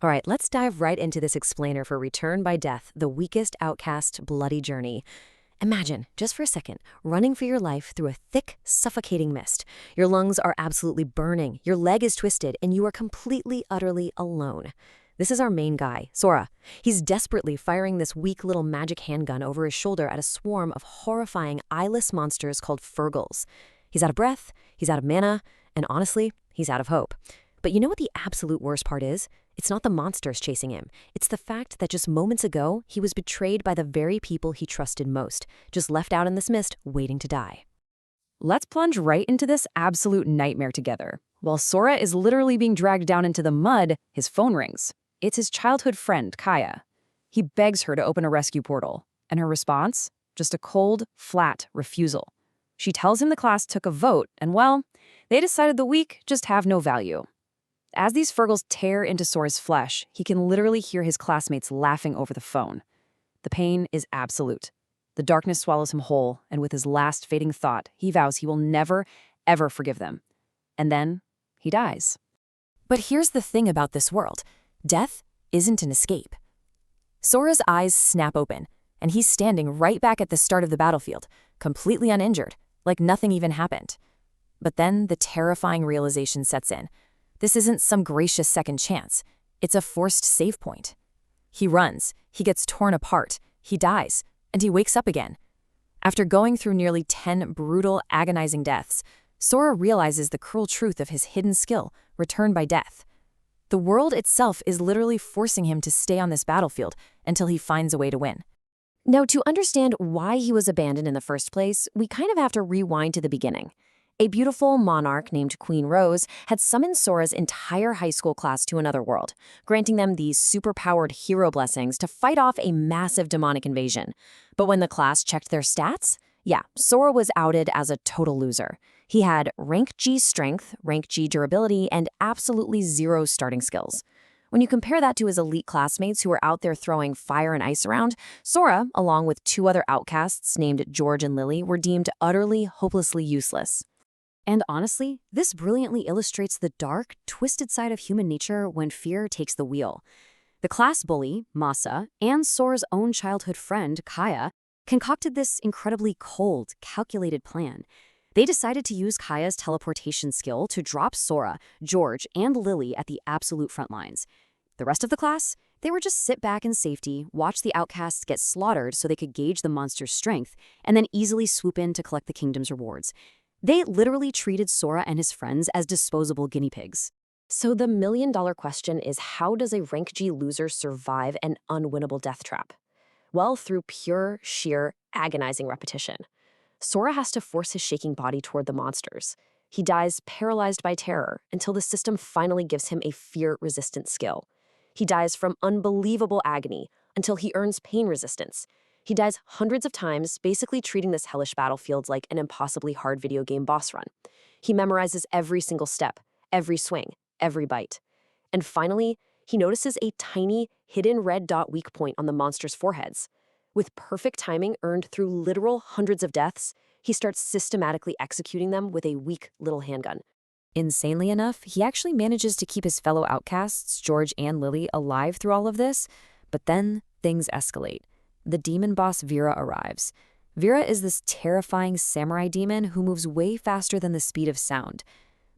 All right, let's dive right into this explainer for Return by Death, the weakest outcast bloody journey. Imagine, just for a second, running for your life through a thick, suffocating mist. Your lungs are absolutely burning, your leg is twisted, and you are completely, utterly alone. This is our main guy, Sora. He's desperately firing this weak little magic handgun over his shoulder at a swarm of horrifying, eyeless monsters called Furgles. He's out of breath, he's out of mana, and honestly, he's out of hope. But you know what the absolute worst part is? It's not the monsters chasing him. It's the fact that just moments ago, he was betrayed by the very people he trusted most, just left out in this mist, waiting to die. Let's plunge right into this absolute nightmare together. While Sora is literally being dragged down into the mud, his phone rings. It's his childhood friend, Kaya. He begs her to open a rescue portal, and her response? Just a cold, flat refusal. She tells him the class took a vote, and well, they decided the weak just have no value. As these Furgles tear into Sora's flesh, he can literally hear his classmates laughing over the phone. The pain is absolute. The darkness swallows him whole, and with his last fading thought, he vows he will never, ever forgive them. And then, he dies. But here's the thing about this world. Death isn't an escape. Sora's eyes snap open, and he's standing right back at the start of the battlefield, completely uninjured, like nothing even happened. But then the terrifying realization sets in. This isn't some gracious second chance. It's a forced save point. He runs, he gets torn apart, he dies, and he wakes up again. After going through nearly 10 brutal, agonizing deaths, Sora realizes the cruel truth of his hidden skill, Return by Death. The world itself is literally forcing him to stay on this battlefield until he finds a way to win. Now, to understand why he was abandoned in the first place, we kind of have to rewind to the beginning. A beautiful monarch named Queen Rose had summoned Sora's entire high school class to another world, granting them these superpowered hero blessings to fight off a massive demonic invasion. But when the class checked their stats, Sora was outed as a total loser. He had rank G strength, rank G durability, and absolutely zero starting skills. When you compare that to his elite classmates who were out there throwing fire and ice around, Sora, along with two other outcasts named George and Lily, were deemed utterly, hopelessly useless. And honestly, this brilliantly illustrates the dark, twisted side of human nature when fear takes the wheel. The class bully, Masa, and Sora's own childhood friend, Kaya, concocted this incredibly cold, calculated plan. They decided to use Kaya's teleportation skill to drop Sora, George, and Lily at the absolute front lines. The rest of the class? They were just sit back in safety, watch the outcasts get slaughtered so they could gauge the monster's strength, and then easily swoop in to collect the kingdom's rewards. They literally treated Sora and his friends as disposable guinea pigs. So the million-dollar question is, how does a rank G loser survive an unwinnable death trap? Well, through pure, sheer, agonizing repetition. Sora has to force his shaking body toward the monsters. He dies paralyzed by terror until the system finally gives him a fear-resistant skill. He dies from unbelievable agony until he earns pain resistance. He dies hundreds of times, basically treating this hellish battlefield like an impossibly hard video game boss run. He memorizes every single step, every swing, every bite. And finally, he notices a tiny, hidden red dot weak point on the monster's foreheads. With perfect timing earned through literal hundreds of deaths, he starts systematically executing them with a weak little handgun. Insanely enough, he actually manages to keep his fellow outcasts, George and Lily, alive through all of this, but then things escalate. The demon boss Vera arrives. Vera is this terrifying samurai demon who moves way faster than the speed of sound.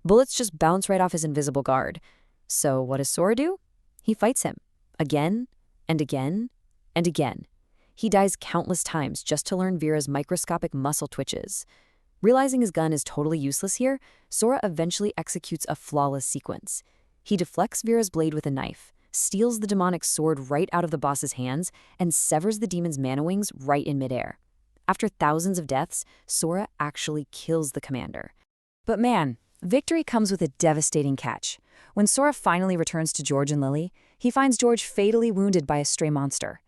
Bullets just bounce right off his invisible guard. So what does Sora do? He fights him. Again, and again, and again. He dies countless times just to learn Vera's microscopic muscle twitches. Realizing his gun is totally useless here, Sora eventually executes a flawless sequence. He deflects Vera's blade with a knife, steals the demonic sword right out of the boss's hands, and severs the demon's mana wings right in midair. After thousands of deaths, Sora actually kills the commander. But man, victory comes with a devastating catch. When Sora finally returns to George and Lily, he finds George fatally wounded by a stray monster.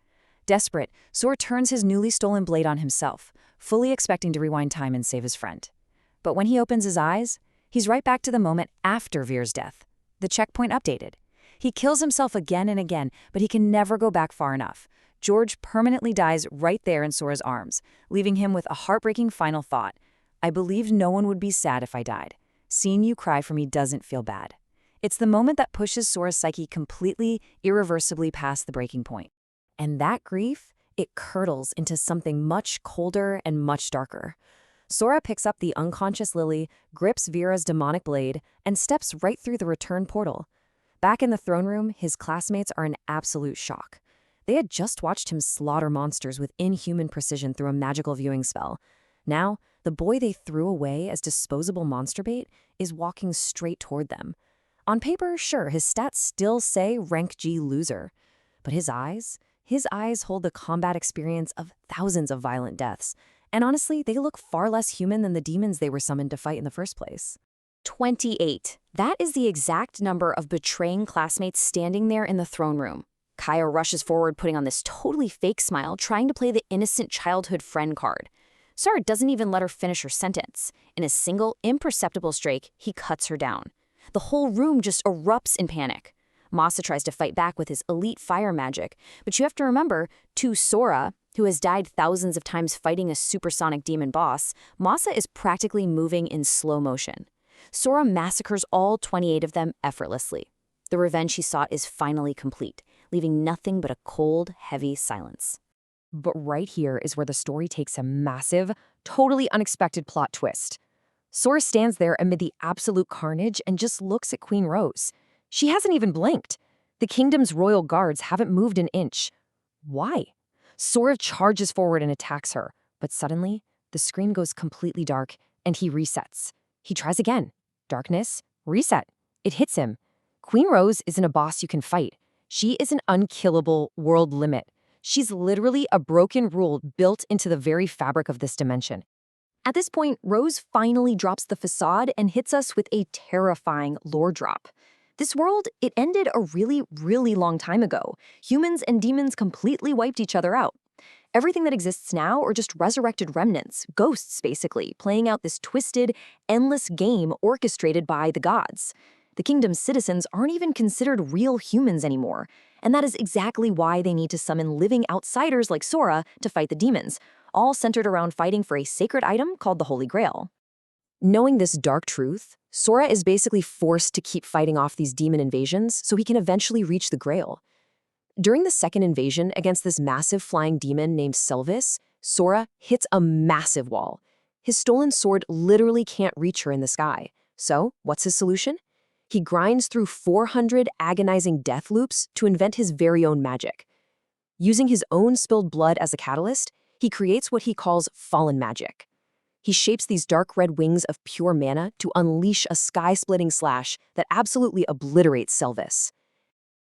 Desperate, Sora turns his newly stolen blade on himself, fully expecting to rewind time and save his friend. But when he opens his eyes, he's right back to the moment after Vera's death. The checkpoint updated. He kills himself again and again, but he can never go back far enough. George permanently dies right there in Sora's arms, leaving him with a heartbreaking final thought. I believed no one would be sad if I died. Seeing you cry for me doesn't feel bad. It's the moment that pushes Sora's psyche completely, irreversibly past the breaking point. And that grief, it curdles into something much colder and much darker. Sora picks up the unconscious Lily, grips Vera's demonic blade, and steps right through the return portal. Back in the throne room, his classmates are in absolute shock. They had just watched him slaughter monsters with inhuman precision through a magical viewing spell. Now, the boy they threw away as disposable monster bait is walking straight toward them. On paper, sure, his stats still say rank G loser. But his eyes hold the combat experience of thousands of violent deaths. And honestly, they look far less human than the demons they were summoned to fight in the first place. 28. That is the exact number of betraying classmates standing there in the throne room. Kaya rushes forward, putting on this totally fake smile, trying to play the innocent childhood friend card. Sora doesn't even let her finish her sentence. In a single, imperceptible strike, he cuts her down. The whole room just erupts in panic. Masa tries to fight back with his elite fire magic, but you have to remember, to Sora, who has died thousands of times fighting a supersonic demon boss, Masa is practically moving in slow motion. Sora massacres all 28 of them effortlessly. The revenge he sought is finally complete, leaving nothing but a cold, heavy silence. But right here is where the story takes a massive, totally unexpected plot twist. Sora stands there amid the absolute carnage and just looks at Queen Rose. She hasn't even blinked. The kingdom's royal guards haven't moved an inch. Why? Sora charges forward and attacks her, but suddenly, the screen goes completely dark and he resets. He tries again. Darkness, reset. It hits him. Queen Rose isn't a boss you can fight. She is an unkillable world limit. She's literally a broken rule built into the very fabric of this dimension. At this point, Rose finally drops the facade and hits us with a terrifying lore drop. This world, it ended a really, really long time ago. Humans and demons completely wiped each other out. Everything that exists now are just resurrected remnants, ghosts basically, playing out this twisted, endless game orchestrated by the gods. The kingdom's citizens aren't even considered real humans anymore, and that is exactly why they need to summon living outsiders like Sora to fight the demons, all centered around fighting for a sacred item called the Holy Grail. Knowing this dark truth, Sora is basically forced to keep fighting off these demon invasions so he can eventually reach the Grail. During the second invasion against this massive flying demon named Selvis, Sora hits a massive wall. His stolen sword literally can't reach her in the sky. So, what's his solution? He grinds through 400 agonizing death loops to invent his very own magic. Using his own spilled blood as a catalyst, he creates what he calls fallen magic. He shapes these dark red wings of pure mana to unleash a sky-splitting slash that absolutely obliterates Selvis.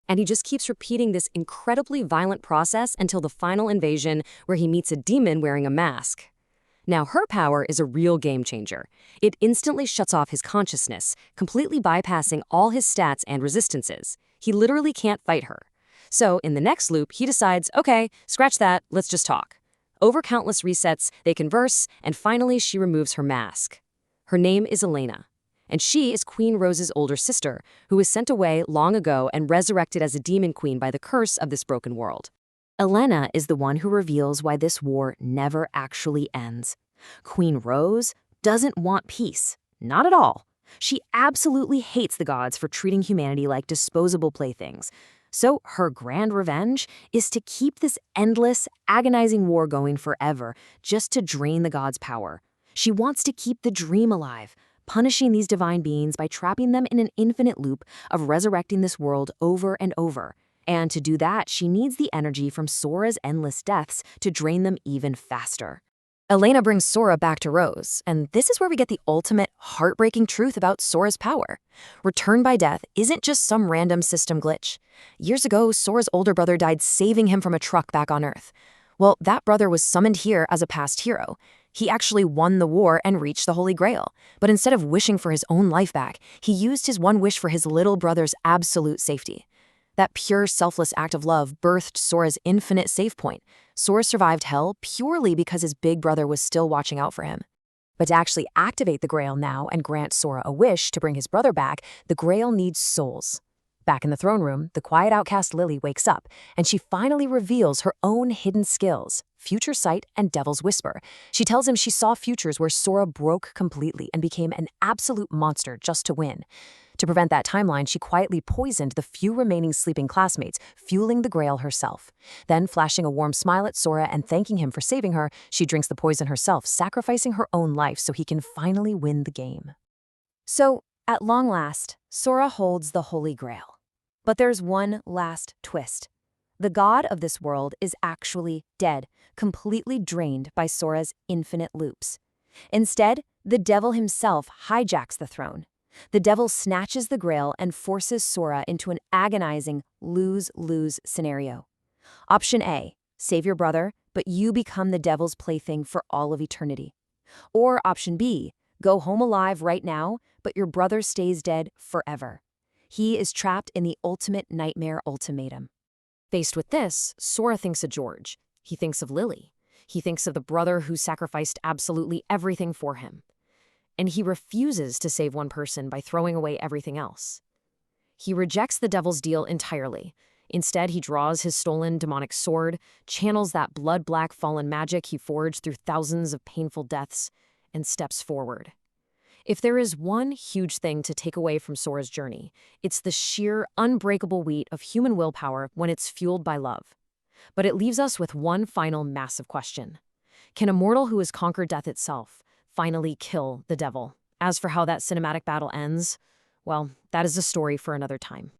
And he just keeps repeating this incredibly violent process until the final invasion where he meets a demon wearing a mask. Now, her power is a real game changer. It instantly shuts off his consciousness, completely bypassing all his stats and resistances. He literally can't fight her. So, in the next loop, he decides, okay, scratch that, let's just talk. Over countless resets, they converse, and finally she removes her mask. Her name is Elena, and she is Queen Rose's older sister, who was sent away long ago and resurrected as a demon queen by the curse of this broken world. Elena is the one who reveals why this war never actually ends. Queen Rose doesn't want peace. Not at all. She absolutely hates the gods for treating humanity like disposable playthings. So her grand revenge is to keep this endless, agonizing war going forever, just to drain the gods' power. She wants to keep the dream alive, punishing these divine beings by trapping them in an infinite loop of resurrecting this world over and over. And to do that, she needs the energy from Sora's endless deaths to drain them even faster. Elena brings Sora back to Rose, and this is where we get the ultimate, heartbreaking truth about Sora's power. Return by death isn't just some random system glitch. Years ago, Sora's older brother died saving him from a truck back on Earth. Well, that brother was summoned here as a past hero. He actually won the war and reached the Holy Grail. But instead of wishing for his own life back, he used his one wish for his little brother's absolute safety. That pure, selfless act of love birthed Sora's infinite save point. Sora survived hell purely because his big brother was still watching out for him. But to actually activate the Grail now and grant Sora a wish to bring his brother back, the Grail needs souls. Back in the throne room, the quiet outcast Lily wakes up, and she finally reveals her own hidden skills, Future Sight and Devil's Whisper. She tells him she saw futures where Sora broke completely and became an absolute monster just to win. To prevent that timeline, she quietly poisoned the few remaining sleeping classmates, fueling the Grail herself. Then, flashing a warm smile at Sora and thanking him for saving her, she drinks the poison herself, sacrificing her own life so he can finally win the game. So, at long last, Sora holds the Holy Grail. But there's one last twist. The god of this world is actually dead, completely drained by Sora's infinite loops. Instead, the devil himself hijacks the throne. The devil snatches the Grail and forces Sora into an agonizing lose-lose scenario. Option A, save your brother, but you become the devil's plaything for all of eternity. Or option B, go home alive right now, but your brother stays dead forever. He is trapped in the ultimate nightmare ultimatum. Faced with this, Sora thinks of George. He thinks of Lily. He thinks of the brother who sacrificed absolutely everything for him. And he refuses to save one person by throwing away everything else. He rejects the devil's deal entirely. Instead, he draws his stolen demonic sword, channels that blood-black fallen magic he forged through thousands of painful deaths, and steps forward. If there is one huge thing to take away from Sora's journey, it's the sheer, unbreakable weight of human willpower when it's fueled by love. But it leaves us with one final massive question. Can a mortal who has conquered death itself finally kill the devil? As for how that cinematic battle ends, well, that is a story for another time.